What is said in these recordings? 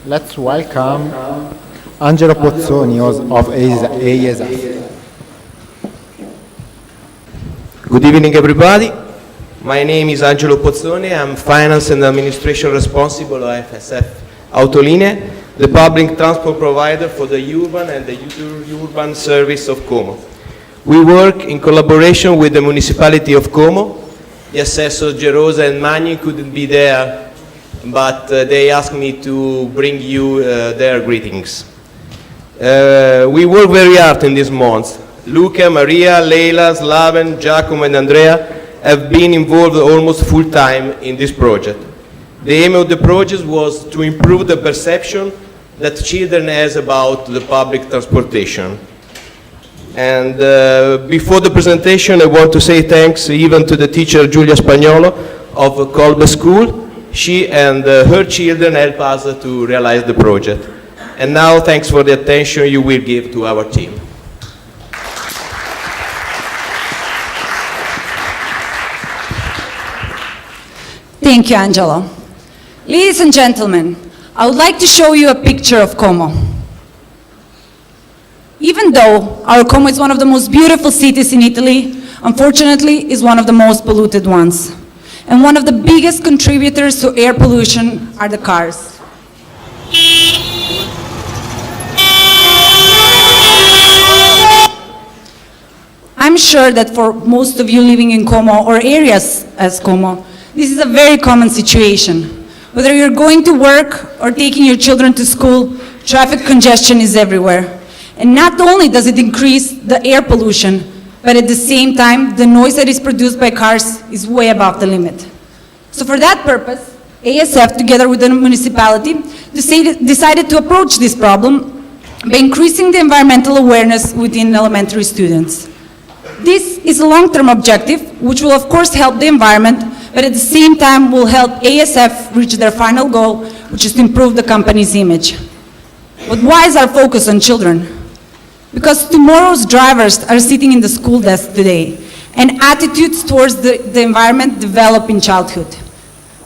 Let's welcome Angelo Pozzoni of ASF. Good evening, everybody. My name is Angelo Pozzoni. I'm Finance and Administration responsible of ASF Autolinee, the public transport provider for the urban and the urban service of Como. We work in collaboration with the municipality of Como. The assessors Gerosa and Magni couldn't be there, but they asked me to bring you their greetings. We work very hard in these months. Luca, Maria, Leila, Slaven, Giacomo and Andrea have been involved almost full-time in this project. The aim of the project was to improve the perception that children has about the public transportation. And before the presentation, I want to say thanks even to the teacher Giulia Spagnolo of Colbe School. She and her children help us to realize the project. And now, thanks for the attention you will give to our team. Thank you, Angelo. Ladies and gentlemen, I would like to show you a picture of Como. Even though our Como is one of the most beautiful cities in Italy, unfortunately, is one of the most polluted ones. And one of the biggest contributors to air pollution are the cars. I'm sure that for most of you living in Como or areas as Como, this is a very common situation. Whether you're going to work or taking your children to school, traffic congestion is everywhere. And not only does it increase the air pollution, but at the same time, the noise that is produced by cars is way above the limit. So for that purpose, ASF, together with the municipality, decided to approach this problem by increasing the environmental awareness within elementary students. This is a long-term objective, which will of course help the environment, but at the same time will help ASF reach their final goal, which is to improve the company's image. But why is our focus on children? Because tomorrow's drivers are sitting in the school desk today, and attitudes towards the environment develop in childhood.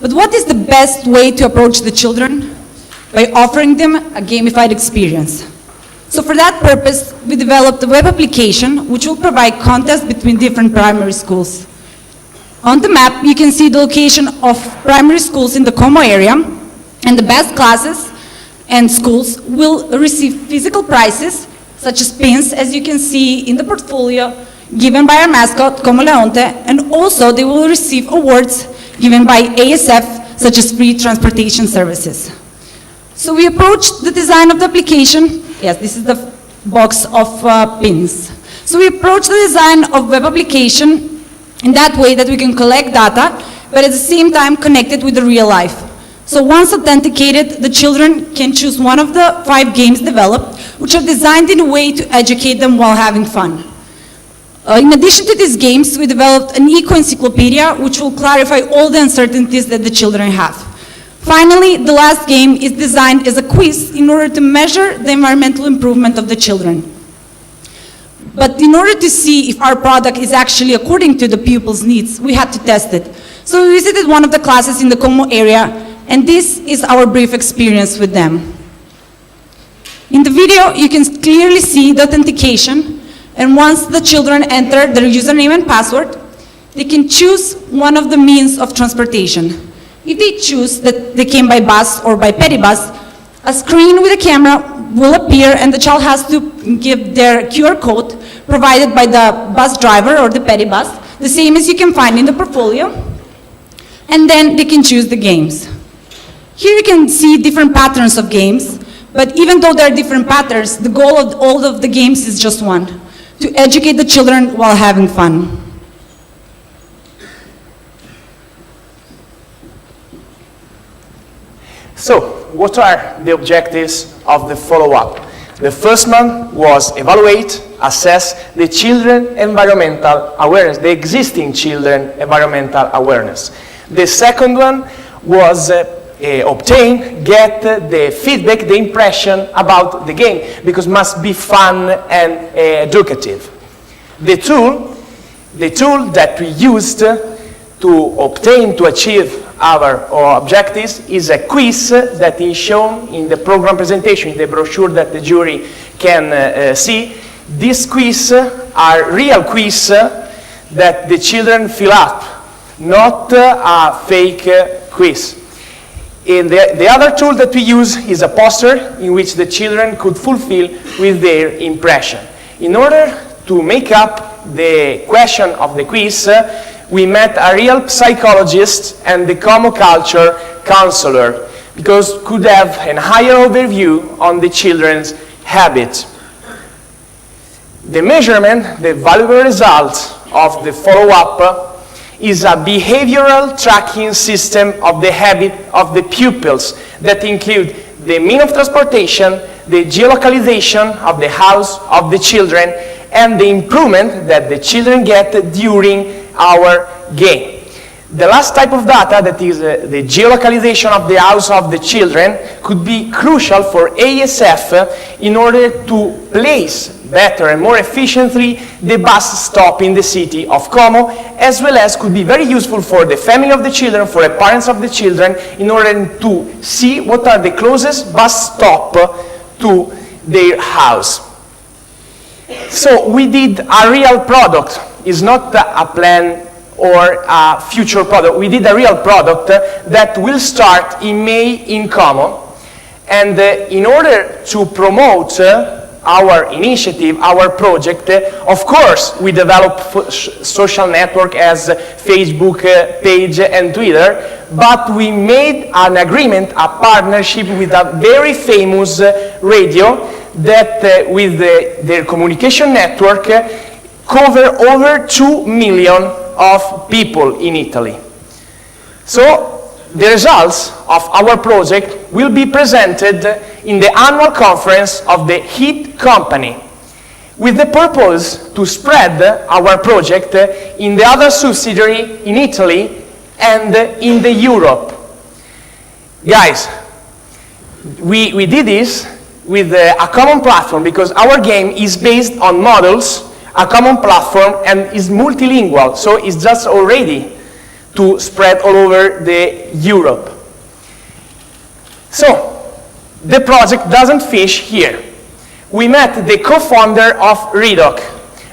But what is the best way to approach the children? By offering them a gamified experience. So for that purpose, we developed a web application which will provide contests between different primary schools. On the map, you can see the location of primary schools in the Como area, and the best classes and schools will receive physical prizes, such as pins, as you can see in the portfolio, given by our mascot, Como Leonte, and also they will receive awards given by ASF, such as free transportation services. So we approached the design of the application. Yes, this is the box of pins. So we approached the design of web application in that way that we can collect data, but at the same time connect it with the real life. So once authenticated, the children can choose one of the 5 games developed, which are designed in a way to educate them while having fun. In addition to these games, we developed an eco-encyclopedia, which will clarify all the uncertainties that the children have. Finally, the last game is designed as a quiz in order to measure the environmental improvement of the children. But in order to see if our product is actually according to the pupils' needs, we had to test it. So we visited one of the classes in the Como area, and this is our brief experience with them. In the video, you can clearly see the authentication, and once the children enter their username and password, they can choose one of the means of transportation. If they choose that they came by bus or by pedibus, a screen with a camera will appear and the child has to give their QR code provided by the bus driver or the pedibus, the same as you can find in the portfolio, and then they can choose the games. Here you can see different patterns of games, but even though there are different patterns, the goal of all of the games is just one: to educate the children while having fun. So, what are the objectives of the follow-up? The first one was evaluate, assess the children environmental awareness, the existing children environmental awareness. The second one was obtain, get the feedback, the impression about the game, because it must be fun and educative. The tool that we used to obtain, to achieve our objectives is a quiz that is shown in the program presentation, in the brochure that the jury can see. These quiz are real quiz that the children fill up, not a fake quiz. And the other tool that we use is a poster in which the children could fulfill with their impression. In order to make up the question of the quiz, we met a real psychologist and the Como culture counselor, because could have a higher overview on the children's habits. The measurement, the valuable result of the follow-up is a behavioral tracking system of the habit of the pupils that include the mean of transportation, the geolocalization of the house of the children, and the improvement that the children get during our game. The last type of data, that is the geolocalization of the house of the children, could be crucial for ASF in order to place better and more efficiently the bus stop in the city of Como, as well as could be very useful for the family of the children, for the parents of the children, in order to see what are the closest bus stop to their house. So we did a real product. It's not a plan or a future product. We did a real product that will start in May in Como. And in order to promote our initiative, our project, of course, we developed social network as Facebook page and Twitter, but we made an agreement, a partnership with a very famous radio that with their communication network cover over 2 million of people in Italy. So the results of our project will be presented in the annual conference of the HIT company, with the purpose to spread our project in the other subsidiary in Italy and in the Europe. Guys, we did this with a common platform because our game is based on models, a common platform, and is multilingual, so it's just already to spread all over the Europe. So, the project doesn't finish here. We met the co-founder of Redoc.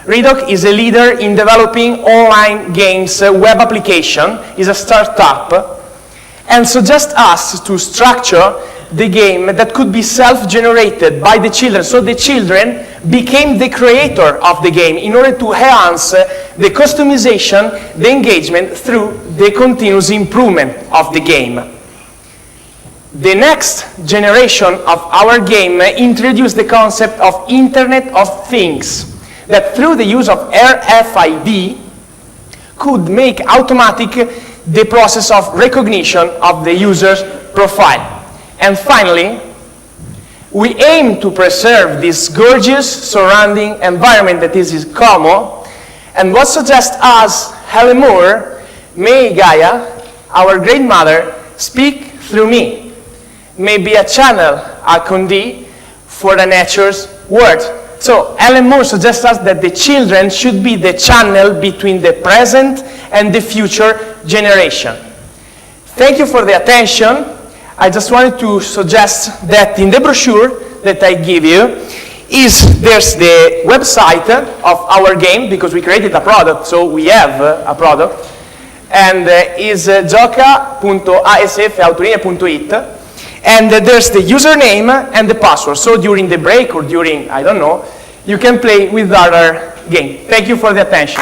Redoc is a leader in developing online games, web application, is a startup, and suggest us to structure the game that could be self-generated by the children. So the children became the creator of the game in order to enhance the customization, the engagement through the continuous improvement of the game. The next generation of our game introduced the concept of Internet of Things, that through the use of RFID could make automatic the process of recognition of the user's profile. And finally, we aim to preserve this gorgeous surrounding environment that is Como, and what suggests us, Helen Moore, may Gaia, our great mother, speak through me, may be a channel, a conduit for the nature's word. So Helen Moore suggests us that the children should be the channel between the present and the future generation. Thank you for the attention. I just wanted to suggest that in the brochure that I give you, there's the website of our game, because we created a product, so we have a product, and is gioca.asfautolinee.it, and there's the username and the password, so during the break or during, I don't know, you can play with our game. Thank you for the attention.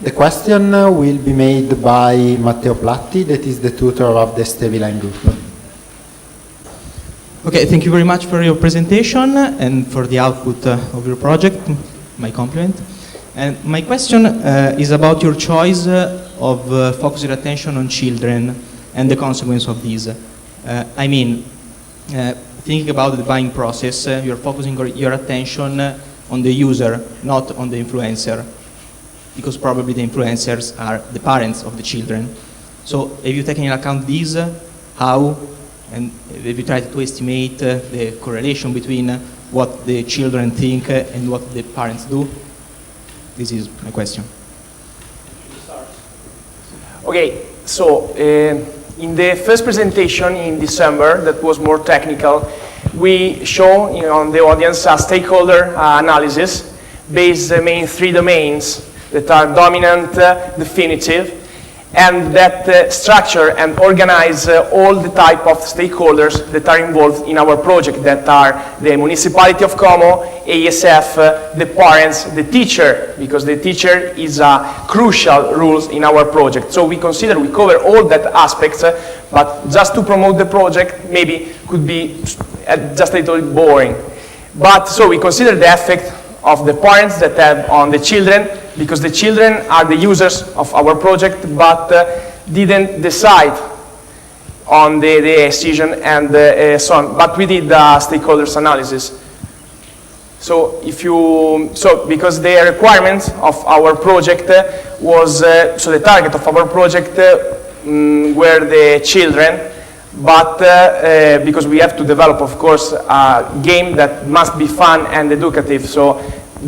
The question will be made by Matteo Platti, that is the tutor of the Steviline group. Okay, thank you very much for your presentation and for the output of your project. My compliment. And my question is about your choice of focusing attention on children and the consequence of this. I mean, thinking about the buying process, you're focusing your attention on the user, not on the influencer. because probably the influencers are the parents of the children. So have you taken into account these? How? And have you tried to estimate the correlation between what the children think and what the parents do? This is my question. Okay, so in the first presentation in December, that was more technical, we show on the audience a stakeholder analysis based in 3 domains that are dominant, definitive, and that structure and organize all the type of stakeholders that are involved in our project, that are the municipality of Como, ASF, the parents, the teacher, because the teacher is a crucial role in our project. So we consider we cover all that aspects, but just to promote the project maybe could be just a little bit boring. But so we consider the effect of the parents that have on the children, because the children are the users of our project, but didn't decide on the decision and so on. But we did stakeholders analysis. So because the requirement of our project was, so the target of our project were the children, but because we have to develop, of course, a game that must be fun and educative. So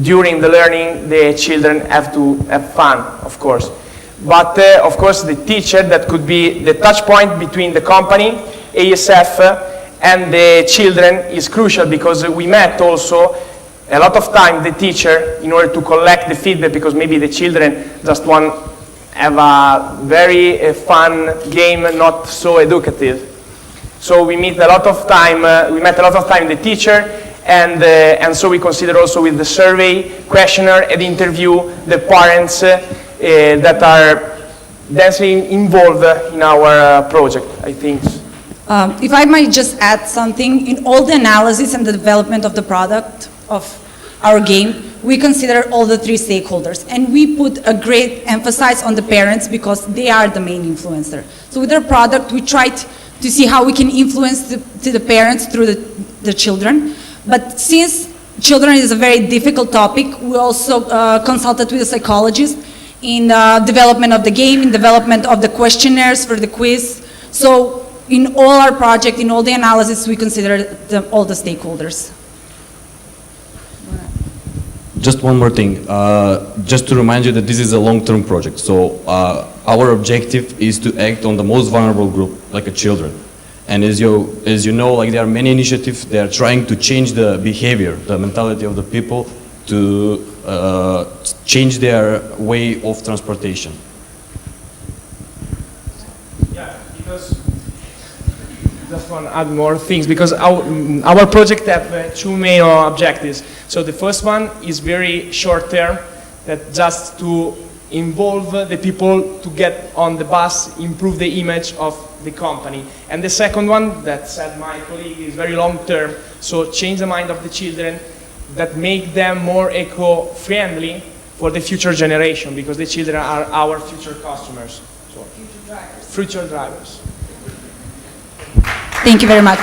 during the learning, the children have to have fun, of course. But of course, the teacher, that could be the touch point between the company, ASF, and the children is crucial, because we met also a lot of time the teacher in order to collect the feedback, because maybe the children just want to have a very fun game, not so educative. So we met a lot of time the teacher, and so we consider also with the survey, questionnaire, and interview the parents that are densely involved in our project, I think. If I might just add something, in all the analysis and the development of the product of our game, we consider all the 3 stakeholders, and we put a great emphasis on the parents, because they are the main influencer. So with our product, we tried to see how we can influence the parents through the children. But since children is a very difficult topic, we also consulted with a psychologist in development of the game, in development of the questionnaires for the quiz. So in all our project, in all the analysis, we consider all the stakeholders. Just one more thing, just to remind you that this is a long-term project. So our objective is to act on the most vulnerable group, like children. And as you know, like there are many initiatives. They are trying to change the behavior, the mentality of the people, to change their way of transportation. Yeah, because just want to add more things, because our project have 2 main objectives. So the first one is very short term, that just to involve the people to get on the bus, improve the image of the company. And the second one, that said my colleague, is very long term, so change the mind of the children, that make them more eco-friendly for the future generation, because the children are our future customers. So, future drivers. Thank you very much.